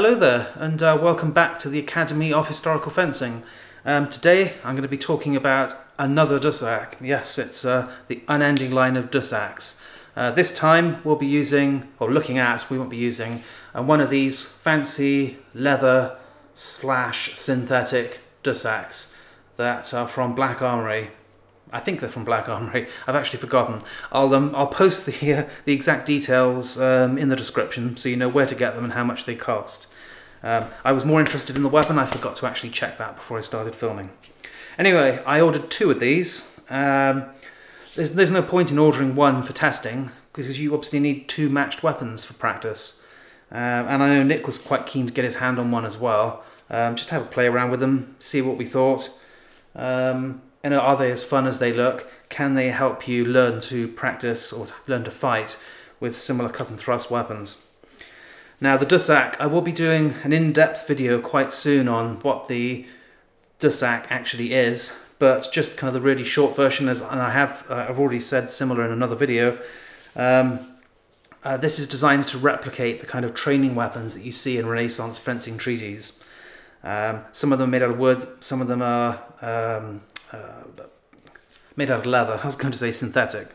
Hello there, and welcome back to the Academy of Historical Fencing. Today I'm going to be talking about another Dussack. Yes, it's the unending line of Dussacks. This time we'll be using, or looking at, we won't be using, one of these fancy leather / synthetic Dussacks that are from Black Armoury. I think they're from Black Armoury. I've actually forgotten. I'll post the exact details in the description so you know where to get them and how much they cost. I was more interested in the weapon. I forgot to actually check that before I started filming. Anyway, I ordered 2 of these. There's no point in ordering one for testing because you obviously need 2 matched weapons for practice. And I know Nick was quite keen to get his hand on one as well. Just have a play around with them, see what we thought. And are they as fun as they look? Can they help you learn to practice or learn to fight with similar cut and thrust weapons? Now the Dussack, I will be doing an in-depth video quite soon on what the Dussack actually is, but just kind of the really short version, and I've already said similar in another video. This is designed to replicate the kind of training weapons that you see in Renaissance fencing treatises. Some of them are made out of wood, some of them are made out of leather. I was going to say synthetic.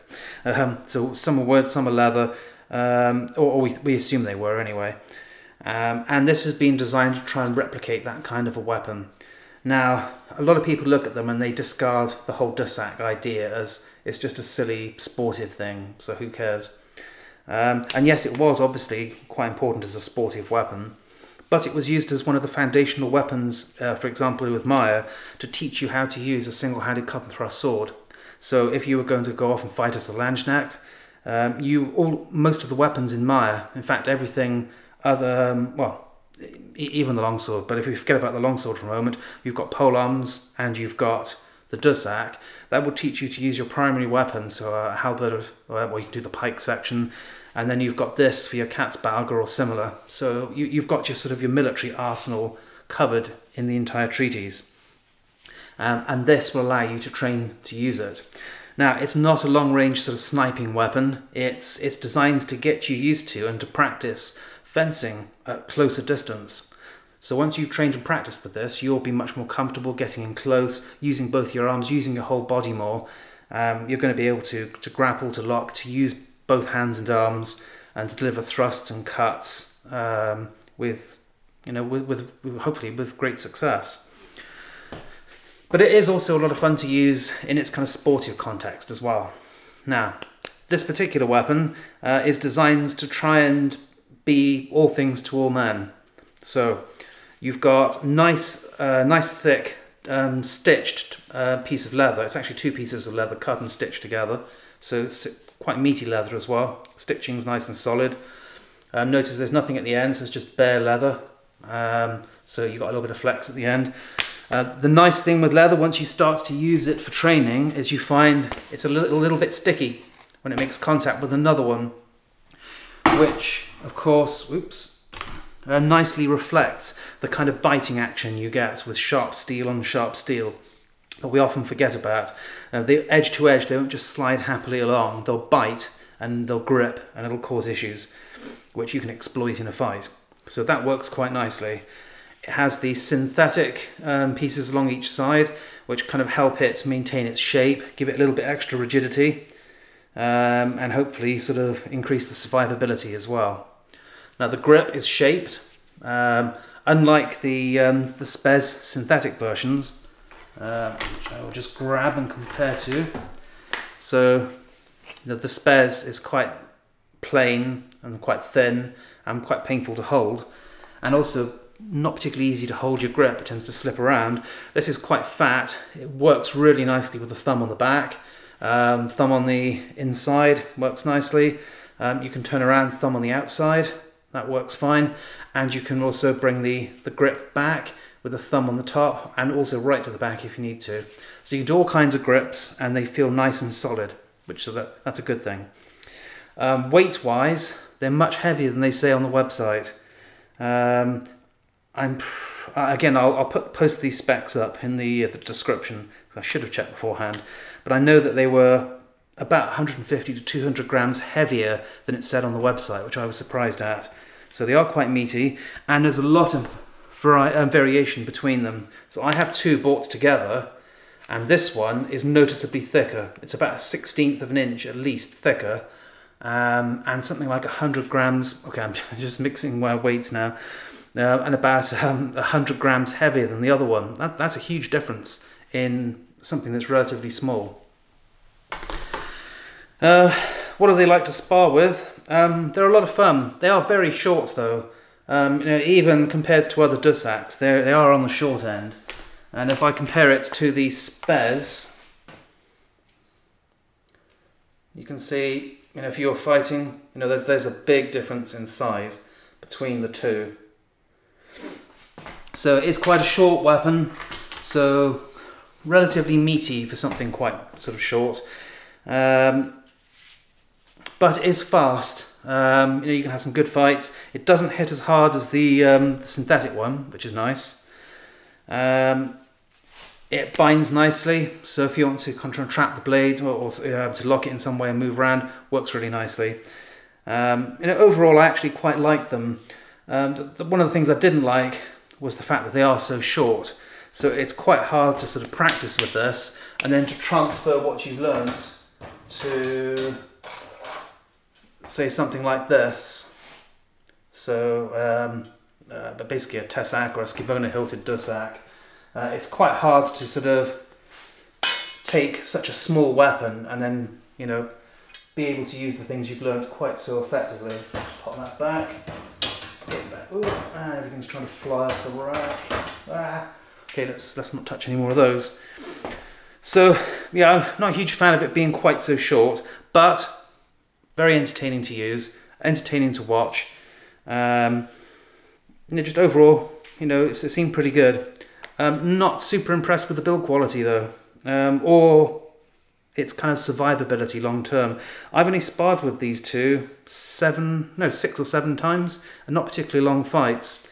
So some are wood, some are leather, or we assume they were anyway. And this has been designed to try and replicate that kind of a weapon. Now, a lot of people look at them and they discard the whole Dussack idea as it's just a silly sportive thing, so who cares? And yes, it was obviously quite important as a sportive weapon, but it was used as one of the foundational weapons, for example with Meyer, to teach you how to use a single-handed cut and thrust sword. So if you were going to go off and fight as a Landsknecht, most of the weapons in Meyer, in fact everything other, even the longsword, but if we forget about the longsword for a moment, you've got polearms and you've got the Dussack. That will teach you to use your primary weapon, so a halberd, or you can do the pike section, and then you've got this for your Katzbalger or similar. So you've got your sort of your military arsenal covered in the entire treatise. And this will allow you to train to use it. Now, it's not a long-range sort of sniping weapon. It's designed to get you used to and to practice fencing at closer distance. So once you've trained and practiced with this, you'll be much more comfortable getting in close, using both your arms, using your whole body more. You're going to be able to grapple, to lock, to use both hands and arms, and to deliver thrusts and cuts with hopefully with great success. But it is also a lot of fun to use in its kind of sportive context as well. Now, this particular weapon is designed to try and be all things to all men. So you've got nice thick stitched piece of leather. It's actually 2 pieces of leather cut and stitched together. So it's quite meaty leather as well. Stitching's nice and solid. Notice there's nothing at the end, so it's just bare leather. So you've got a little bit of flex at the end. The nice thing with leather, once you start to use it for training, is you find it's a little bit sticky when it makes contact with another one, which, of course, nicely reflects the kind of biting action you get with sharp steel on sharp steel that we often forget about. They edge to edge, they don't just slide happily along, they'll bite and they'll grip and it'll cause issues which you can exploit in a fight. So that works quite nicely. It has these synthetic pieces along each side which kind of help it maintain its shape, give it a little bit extra rigidity, and hopefully sort of increase the survivability as well. Now the grip is shaped, unlike the Spez synthetic versions, which I will just grab and compare to. So the Spez is quite plain and quite thin and quite painful to hold, and also not particularly easy to hold your grip. It tends to slip around. This is quite fat. It works really nicely with the thumb on the back. Thumb on the inside works nicely. You can turn around, thumb on the outside. That works fine. And you can also bring the grip back with the thumb on the top and also right to the back if you need to. So you can do all kinds of grips and they feel nice and solid, that's a good thing. Weight-wise, they're much heavier than they say on the website. I'll post these specs up in the description. I should have checked beforehand, but I know that they were about 150 to 200 grams heavier than it said on the website, which I was surprised at. So they are quite meaty, and there's a lot of variation between them. So I have two bought together, and this one is noticeably thicker. It's about a 1/16 of an inch at least thicker, and something like 100 grams, okay, I'm just mixing my weights now, and about 100 grams heavier than the other one. That's a huge difference in something that's relatively small. What do they like to spar with? They're a lot of fun. They are very short though. You know, even compared to other Dussacks, they are on the short end. And if I compare it to the Spez, you can see, you know, if you're fighting, you know, there's a big difference in size between the two. So it's quite a short weapon, so relatively meaty for something quite sort of short. But it is fast. You know, you can have some good fights. It doesn't hit as hard as the synthetic one, which is nice. It binds nicely, so if you want to trap the blade or to lock it in some way and move around, works really nicely. You know, overall, I actually quite like them. One of the things I didn't like was the fact that they are so short. So it's quite hard to sort of practice with this and then to transfer what you've learned to, say, something like this. So but basically a Dussack or a Skivona hilted Dussack. It's quite hard to sort of take such a small weapon and then, you know, be able to use the things you've learned quite so effectively. Just pop that back. Get back. Ooh, everything's trying to fly off the rack. Ah. Okay, let's not touch any more of those. So yeah, I'm not a huge fan of it being quite so short, but very entertaining to use, entertaining to watch. You know, just overall, you know, it seemed pretty good. Not super impressed with the build quality though, or its kind of survivability long term. I've only sparred with these two 6 or 7 times, and not particularly long fights.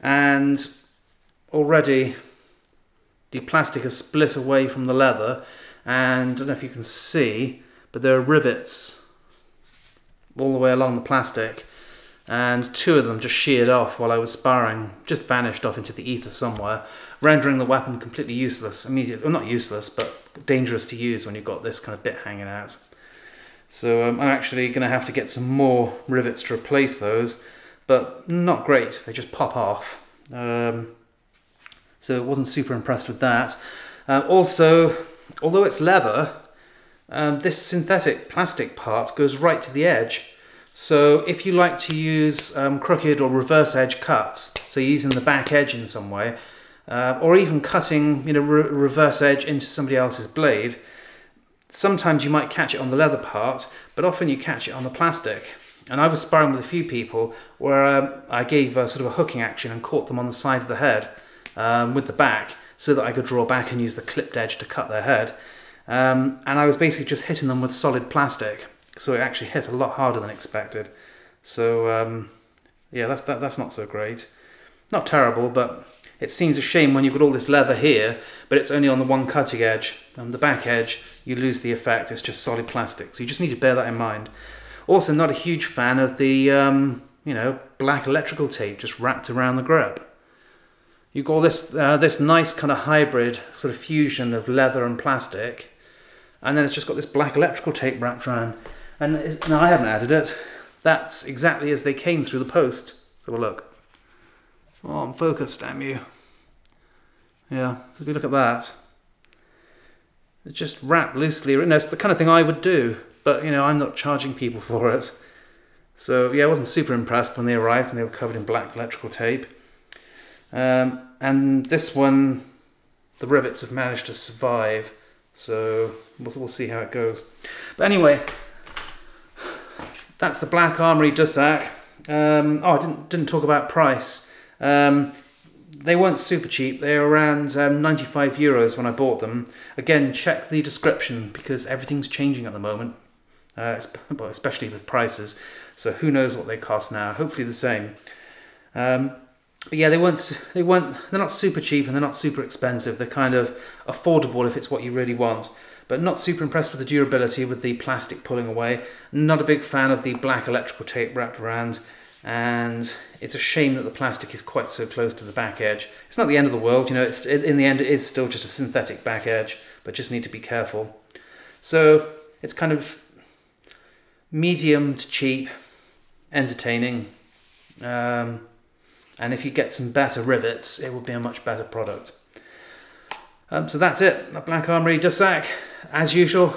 And already the plastic has split away from the leather, and I don't know if you can see, but there are rivets all the way along the plastic, and 2 of them just sheared off while I was sparring, just vanished off into the ether somewhere, rendering the weapon completely useless immediately. Well, not useless, but dangerous to use when you've got this kind of bit hanging out. So I'm actually going to have to get some more rivets to replace those, but not great, they just pop off. So I wasn't super impressed with that. Also, although it's leather, this synthetic plastic part goes right to the edge. So if you like to use crooked or reverse edge cuts, so using the back edge in some way, or even cutting, you know, reverse edge into somebody else's blade, sometimes you might catch it on the leather part, but often you catch it on the plastic. And I was sparring with a few people where I gave sort of a hooking action and caught them on the side of the head with the back, so that I could draw back and use the clipped edge to cut their head. And I was basically just hitting them with solid plastic, so it actually hit a lot harder than expected. So yeah, that's not so great. Not terrible, but it seems a shame when you've got all this leather here, but it's only on the one cutting edge. On the back edge, you lose the effect, it's just solid plastic. So you just need to bear that in mind. Also, not a huge fan of the, you know, black electrical tape just wrapped around the grip. You've got this, this nice kind of hybrid sort of fusion of leather and plastic, and then it's just got this black electrical tape wrapped around. And no, I haven't added it. That's exactly as they came through the post. So we'll look. Oh, I'm focused, damn you. Yeah, so if you look at that, it's just wrapped loosely. And that's the kind of thing I would do, but you know, I'm not charging people for it. So yeah, I wasn't super impressed when they arrived and they were covered in black electrical tape. And this one, the rivets have managed to survive, so we'll see how it goes. But anyway, that's the Black Armoury Dussack. Oh, I didn't talk about price. They weren't super cheap. They were around 95 euros when I bought them. Again, check the description because everything's changing at the moment, especially with prices. So who knows what they cost now? Hopefully the same. But yeah, they're not super cheap and they're not super expensive. They're kind of affordable if it's what you really want. But not super impressed with the durability with the plastic pulling away. Not a big fan of the black electrical tape wrapped around. and it's a shame that the plastic is quite so close to the back edge. It's not the end of the world, you know, in the end it is still just a synthetic back edge, but just need to be careful. So it's kind of medium to cheap, entertaining, and if you get some better rivets, it will be a much better product. So that's it, the Black Armoury Dussack. As usual,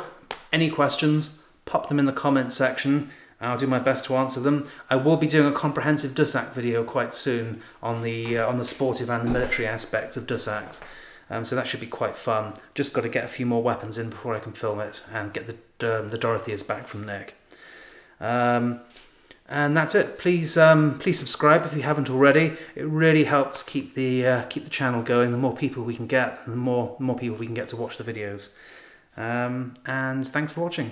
any questions, pop them in the comments section. I'll do my best to answer them. I will be doing a comprehensive Dussack video quite soon on the sportive and the military aspects of Dussacks. So that should be quite fun. Just got to get a few more weapons in before I can film it and get the Dorotheas back from Nick. And that's it. Please subscribe if you haven't already. It really helps keep the channel going. The more people we can get, the more people we can get to watch the videos. And thanks for watching.